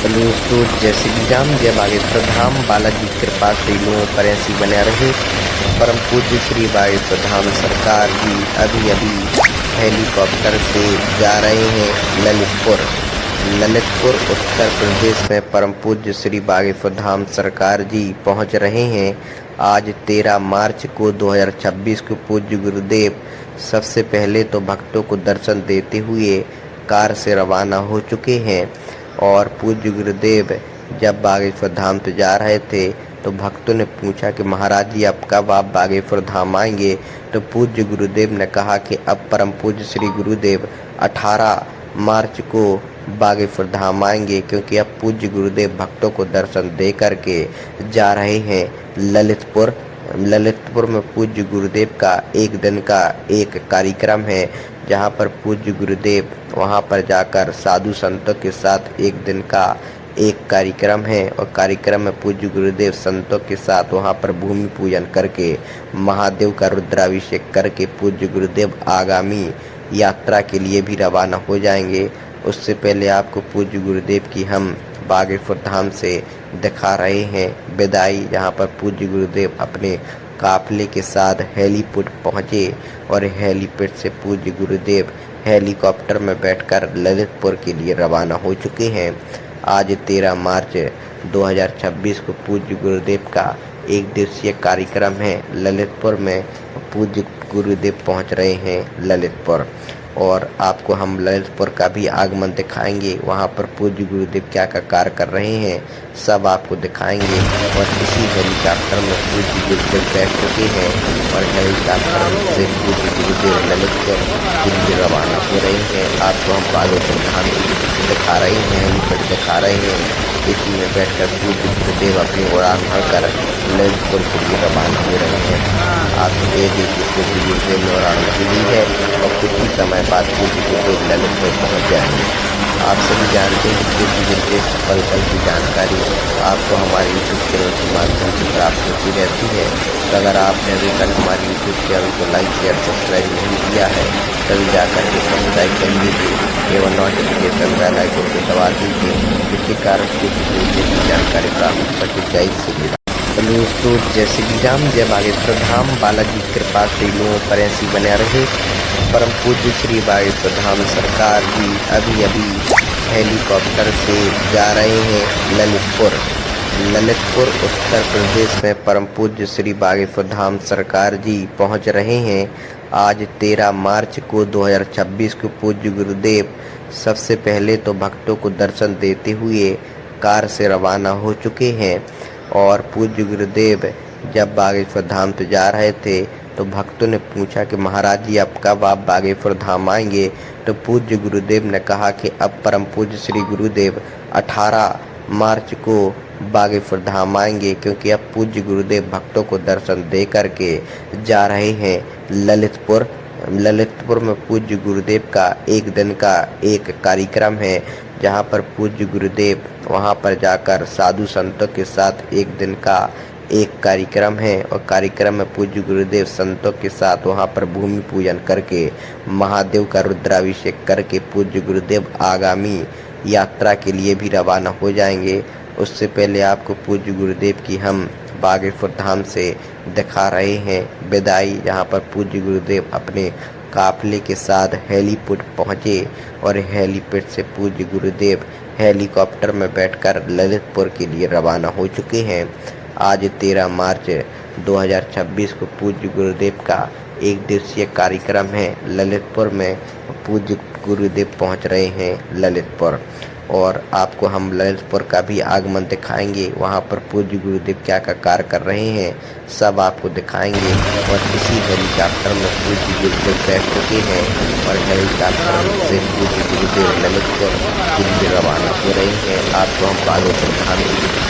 बलूचतोड़ जैसे विराम जय बागेश्वर धाम बालाजी की कृपा से लोगों पर ऐसी बना रहे। परम पूज्य श्री बागेश्वर धाम सरकार जी अभी हेलीकॉप्टर से जा रहे हैं ललितपुर उत्तर प्रदेश में परम पूज्य श्री बागेश्वर धाम सरकार जी पहुंच रहे हैं। आज 13 मार्च को 2026 को पूज्य गुरुदेव सबसे पहले तो भक्तों को दर्शन देते हुए कार से रवाना हो चुके हैं। और पूज्य गुरुदेव जब बागेश्वर धाम पे जा रहे थे तो भक्तों ने पूछा कि महाराज जी अब कब आप बागेश्वर धाम आएंगे। तो पूज्य गुरुदेव ने कहा कि अब परम पूज्य श्री गुरुदेव 18 मार्च को बागेश्वर धाम आएंगे, क्योंकि अब पूज्य गुरुदेव भक्तों को दर्शन दे करके जा रहे हैं ललितपुर में पूज्य गुरुदेव का एक दिन का एक कार्यक्रम है, जहां पर पूज्य गुरुदेव वहां पर जाकर साधु संतों के साथ एक दिन का एक कार्यक्रम है। और कार्यक्रम में पूज्य गुरुदेव संतों के साथ वहां पर भूमि पूजन करके महादेव का रुद्राभिषेक करके पूज्य गुरुदेव आगामी यात्रा के लिए भी रवाना हो जाएंगे। उससे पहले आपको पूज्य गुरुदेव की हम बागेश्वर धाम से दिखा रहे हैं विदाई, जहां पर पूज्य गुरुदेव अपने काफले के साथ हेलीपोर्ट पहुंचे और हेलीपोर्ट से पूज्य गुरुदेव हेलीकॉप्टर में बैठकर ललितपुर के लिए रवाना हो चुके हैं। आज 13 मार्च 2026 को पूज्य गुरुदेव का एक दिवसीय कार्यक्रम है ललितपुर में। पूज्य गुरुदेव पहुंच रहे हैं ललितपुर और आपको हम ललितपुर का भी आगमन दिखाएंगे। वहां पर पूज्य गुरुदेव क्या कार्य कर रहे हैं सब आपको दिखाएंगे। और इसी हेलीकॉप्टर में पूज्य गुरुदेव बैठ चुके हैं और हेलीकॉप्टर से पूज्य गुरुदेव ललितपुर के लिए रवाना हो रहे हैं। आपको हम बागेश्वर धाम दिखा रहे हैं, हेलीपैड दिखा रहे हैं। इसी में बैठकर पूज्य गुरुदेव अपनी उड़ान भरकर ललितपुर के लिए रवाना हो रहे हैं। आप ये देखिए पूज्य गुरुदेव ने उड़ान भरी ली है और कुछ ही समय बाद पूज्य गुरुदेव ललितपुर पहुँच जाएंगे। आप सभी जानते हैं कि पूज्य गुरुदेव पल पल की जानकारी आपको हमारे यूट्यूब चैनल के माध्यम से प्राप्त होती रहती है। तो अगर आपने अभी तक हमारे यूट्यूब चैनल को लाइक शेयर सब्सक्राइब नहीं किया है तभी जाकर के सब्सक्राइब कर लीजिए एवं नोटिफिकेशन बेल आइकन को दबा दीजिए, जिसके कारण पूज्य गुरुदेव की जानकारी प्राप्त हो सके। जय श्री राम। बलूचतोड़ जैसे विराम जय बागेश्वर धाम बालाजी की कृपा से लोगों पर ऐसी बना रहे। परम पूज्य श्री बागेश्वर धाम सरकार जी अभी हेलीकॉप्टर से जा रहे हैं ललितपुर उत्तर प्रदेश में परम पूज्य श्री बागेश्वर धाम सरकार जी पहुंच रहे हैं। आज 13 मार्च को 2026 को पूज्य गुरुदेव सबसे पहले तो भक्तों को दर्शन देते हुए कार से रवाना हो चुके हैं। और पूज्य गुरुदेव जब बागेश्वर धाम पे जा रहे थे तो भक्तों ने पूछा कि महाराज जी अब कब आप बागेश्वर धाम आएंगे। तो पूज्य गुरुदेव ने कहा कि अब परम पूज्य श्री गुरुदेव 18 मार्च को बागेश्वर धाम आएंगे, क्योंकि अब पूज्य गुरुदेव भक्तों को दर्शन दे करके जा रहे हैं ललितपुर में पूज्य गुरुदेव का एक दिन का एक कार्यक्रम है, जहां पर पूज्य गुरुदेव वहां पर जाकर साधु संतों के साथ एक दिन का एक कार्यक्रम है। और कार्यक्रम में पूज्य गुरुदेव संतों के साथ वहां पर भूमि पूजन करके महादेव का रुद्राभिषेक करके पूज्य गुरुदेव आगामी यात्रा के लिए भी रवाना हो जाएंगे। उससे पहले आपको पूज्य गुरुदेव की हम बागेश्वर धाम से दिखा रहे हैं विदाई, जहां पर पूज्य गुरुदेव अपने काफले के साथ हेलीपोर्ट पहुंचे और हेलीपोर्ट से पूज्य गुरुदेव हेलीकॉप्टर में बैठकर ललितपुर के लिए रवाना हो चुके हैं। आज 13 मार्च 2026 को पूज्य गुरुदेव का एक दिवसीय कार्यक्रम है ललितपुर में। पूज्य गुरुदेव पहुंच रहे हैं ललितपुर और आपको हम ललितपुर का भी आगमन दिखाएंगे। वहां पर पूज्य गुरुदेव क्या कार्य कर रहे हैं सब आपको दिखाएंगे। और इसी हेलीकॉप्टर में पूज्य गुरुदेव बैठ चुके हैं और हेलीकॉप्टर से पूज्य गुरुदेव ललितपुर के लिए रवाना हो रहे हैं। आपको हम बागेश्वर धाम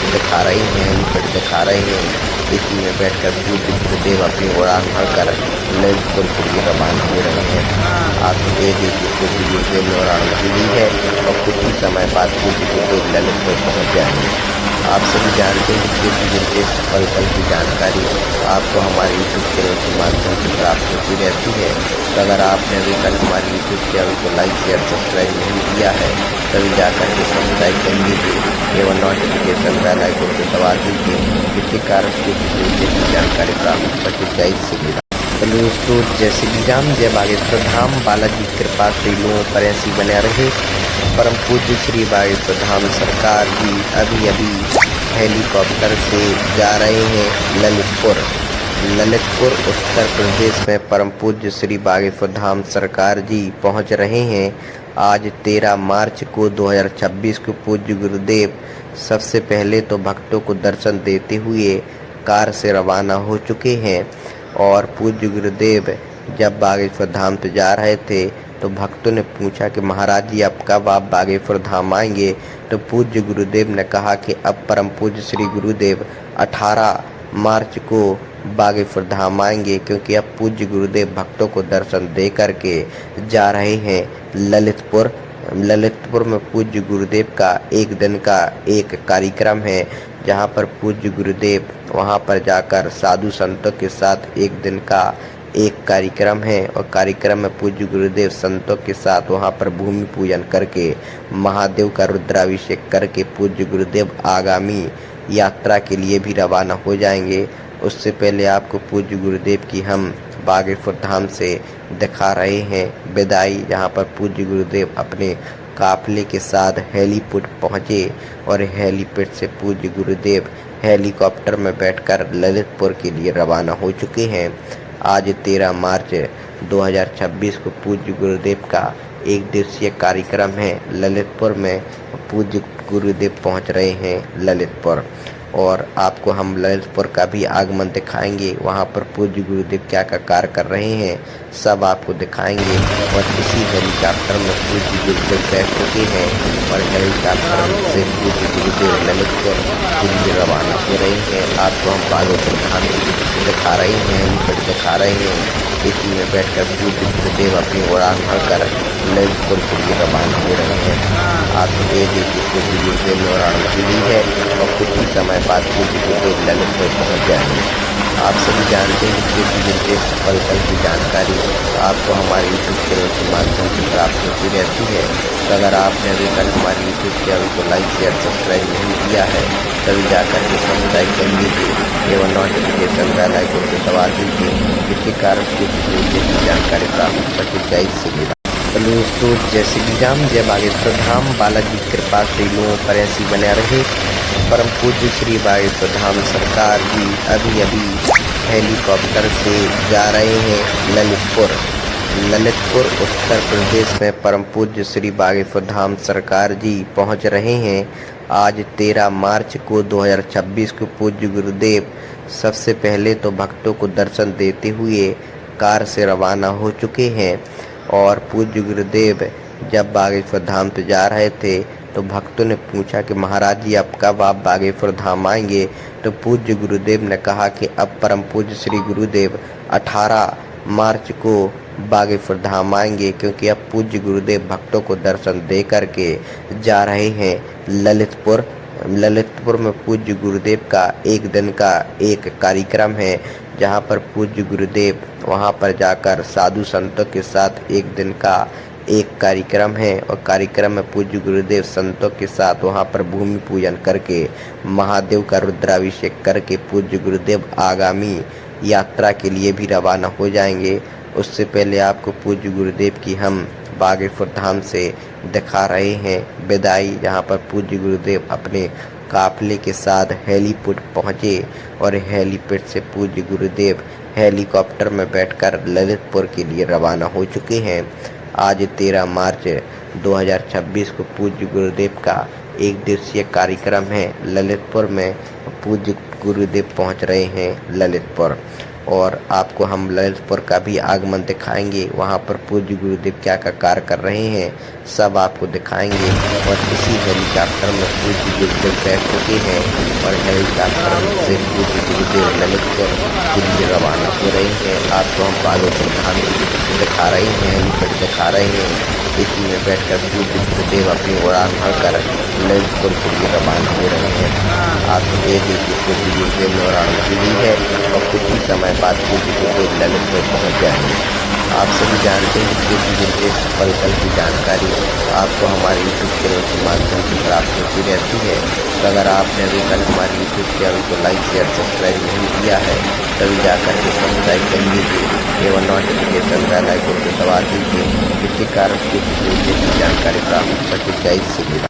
दिखा रहे हैं, हेलीपैड दिखा रहे हैं। इसी में बैठकर पूज्य गुरुदेव अपनी उड़ान भरकर ललितपुर के लिए रवाना हो रहे हैं। आप ये देखिए पूज्य गुरुदेव ने उड़ान भरी ली है और कुछ ही समय बाद पूज्य गुरुदेव ललितपुर पहुंच जाएंगे। आप सभी जानते हैं कि गुरुदेव पल पल की जानकारी आपको हमारे यूट्यूब चैनल के माध्यम से प्राप्त होती रहती है। तो अगर आपने अभी तक हमारे यूट्यूब चैनल को लाइक शेयर सब्सक्राइब नहीं किया है तभी जाकर के सब्सक्राइब कर लीजिए एवं नोटिफिकेशन बेल आइकन को दबा दीजिए, जिसके कारण गुरुदेव की जानकारी प्राप्त हो सके। जय श्री राम। तो दोस्तों, जय श्री राम, जय बागेश्वर धाम। बालाजी की कृपा से लोगों पर ऐसी बने रहे। परम पूज्य श्री बागेश्वर धाम सरकार जी अभी अभी हेलीकॉप्टर से जा रहे हैं ललितपुर उत्तर प्रदेश में। परम पूज्य श्री बागेश्वर धाम सरकार जी पहुंच रहे हैं। आज 13 मार्च को 2026 को पूज्य गुरुदेव सबसे पहले तो भक्तों को दर्शन देते हुए कार से रवाना हो चुके हैं। और पूज्य गुरुदेव जब बागेश्वर धाम से जा रहे थे तो भक्तों ने पूछा कि महाराज जी अब कब आप बागेश्वर धाम आएंगे। तो पूज्य गुरुदेव ने कहा कि अब परम पूज्य श्री गुरुदेव 18 मार्च को बागेश्वर धाम आएंगे, क्योंकि अब पूज्य गुरुदेव भक्तों को दर्शन दे करके जा रहे हैं ललितपुर में पूज्य गुरुदेव का एक दिन का एक कार्यक्रम है, जहां पर पूज्य गुरुदेव वहां पर जाकर साधु संतों के साथ एक दिन का एक कार्यक्रम है। और कार्यक्रम में पूज्य गुरुदेव संतों के साथ वहां पर भूमि पूजन करके महादेव का रुद्राभिषेक करके पूज्य गुरुदेव आगामी यात्रा के लिए भी रवाना हो जाएंगे। उससे पहले आपको पूज्य गुरुदेव की हम बागेश्वर धाम से दिखा रहे हैं विदाई, जहां पर पूज्य गुरुदेव अपने काफले के साथ हेलीपोर्ट पहुंचे और हेलीपोर्ट से पूज्य गुरुदेव हेलीकॉप्टर में बैठकर ललितपुर के लिए रवाना हो चुके हैं। आज 13 मार्च 2026 को पूज्य गुरुदेव का एक दिवसीय कार्यक्रम है ललितपुर में। पूज्य गुरुदेव पहुंच रहे हैं ललितपुर और आपको हम ललितपुर का भी आगमन दिखाएंगे। वहां पर पूज्य गुरुदेव क्या क्या कार्य कर रहे हैं सब आपको दिखाएंगे। और इसी हेलीकॉप्टर में पूज्य गुरुदेव बैठ चुके हैं और हेलीकॉप्टर से पूज्य गुरुदेव ललितपुर के लिए रवाना हो रहे हैं। आपको हम बागेश्वर धाम दिखा रहे हैं, हेलीपैड दिखा रहे हैं। इसी में बैठकर पूज्य गुरुदेव अपनी उड़ान भरकर ललितपुर के लिए रवाना हो रहे हैं। आप ये देखिए पूज्य गुरुदेव ने उड़ान भरी ली है और कुछ ही समय बाद पूज्य गुरुदेव ललितपुर पहुंच जाएंगे। आप सभी जानते हैं कि पूज्य गुरुदेव पल पल की जानकारी आपको हमारे यूट्यूब चैनल के माध्यम से प्राप्त होती रहती है। तो अगर आपने अभी तक हमारे यूट्यूब चैनल को लाइक शेयर सब्सक्राइब नहीं किया है तभी जाकर के सब्सक्राइब कर लीजिए एवं नोटिफिकेशन बेल आइकन को दबा दीजिए, जिसके कारण पूज्य गुरुदेव की जानकारी प्राप्त हो सके। जय श्री राम। दोस्तों, जय श्री राम, जय बागेश्वर धाम। बालाजी की कृपा से लोगों पर ऐसी बने रहे। परम पूज्य श्री बागेश्वर धाम सरकार जी अभी अभी हेलीकॉप्टर से जा रहे हैं ललितपुर उत्तर प्रदेश में। परम पूज्य श्री बागेश्वर धाम सरकार जी पहुंच रहे हैं। आज 13 मार्च को 2026 को पूज्य गुरुदेव सबसे पहले तो भक्तों को दर्शन देते हुए कार से रवाना हो चुके हैं। और पूज्य गुरुदेव जब बागेश्वर धाम से जा रहे थे तो भक्तों ने पूछा कि महाराज जी अब कब आप बागेश्वर धाम आएंगे। तो पूज्य गुरुदेव ने कहा कि अब परम पूज्य श्री गुरुदेव 18 मार्च को बागेश्वर धाम आएंगे, क्योंकि अब पूज्य गुरुदेव भक्तों को दर्शन दे करके जा रहे हैं ललितपुर में पूज्य गुरुदेव का एक दिन का एक कार्यक्रम है, जहां पर पूज्य गुरुदेव वहां पर जाकर साधु संतों के साथ एक दिन का एक कार्यक्रम है। और कार्यक्रम में पूज्य गुरुदेव संतों के साथ वहां पर भूमि पूजन करके महादेव का रुद्राभिषेक करके पूज्य गुरुदेव आगामी यात्रा के लिए भी रवाना हो जाएंगे। उससे पहले आपको पूज्य गुरुदेव की हम बागेश्वर धाम से दिखा रहे हैं विदाई, जहां पर पूज्य गुरुदेव अपने काफले के साथ हेलीपोर्ट पहुंचे और हेलीपोर्ट से पूज्य गुरुदेव हेलीकॉप्टर में बैठकर ललितपुर के लिए रवाना हो चुके हैं। आज 13 मार्च 2026 को पूज्य गुरुदेव का एक दिवसीय कार्यक्रम है ललितपुर में। पूज्य गुरुदेव पहुंच रहे हैं ललितपुर और आपको हम ललितपुर का भी आगमन दिखाएंगे। वहां पर पूज्य गुरुदेव क्या क्या कार्य कर रहे हैं सब आपको दिखाएंगे। और इसी हेलीकॉप्टर में पूज्य गुरुदेव बैठ चुके हैं और हेलीकॉप्टर से पूज्य गुरुदेव ललितपुर के लिए रवाना हो रहे हैं। आपको हम बागेश्वर धाम दिखा रहे हैं, हेलीपैड दिखा रहे हैं। इसी में बैठकर पूज्य गुरुदेव अपनी उड़ान भरकर ललितपुर के लिए रवाना हो रहे हैं। आप देख लीजिए पूज्य गुरुदेव ने उड़ान भर ली है और कुछ ही समय बाद पूज्य गुरुदेव ललितपुर पहुंच जाएंगे। आप सभी जानते हैं कि पूज्य गुरुदेव पल पल की जानकारी आपको हमारे यूट्यूब चैनल के माध्यम से प्राप्त होती रहती है। तो अगर आपने अभी तक हमारे यूट्यूब चैनल को लाइक शेयर सब्सक्राइब नहीं किया है तभी जाकर के सब्सक्राइब कर लीजिए एवं नोटिफिकेशन बेल आइकन को दबा दीजिए, जिसके कारण पूज्य गुरुदेव की जानकारी प्राप्त हो सके। जय श्री राम।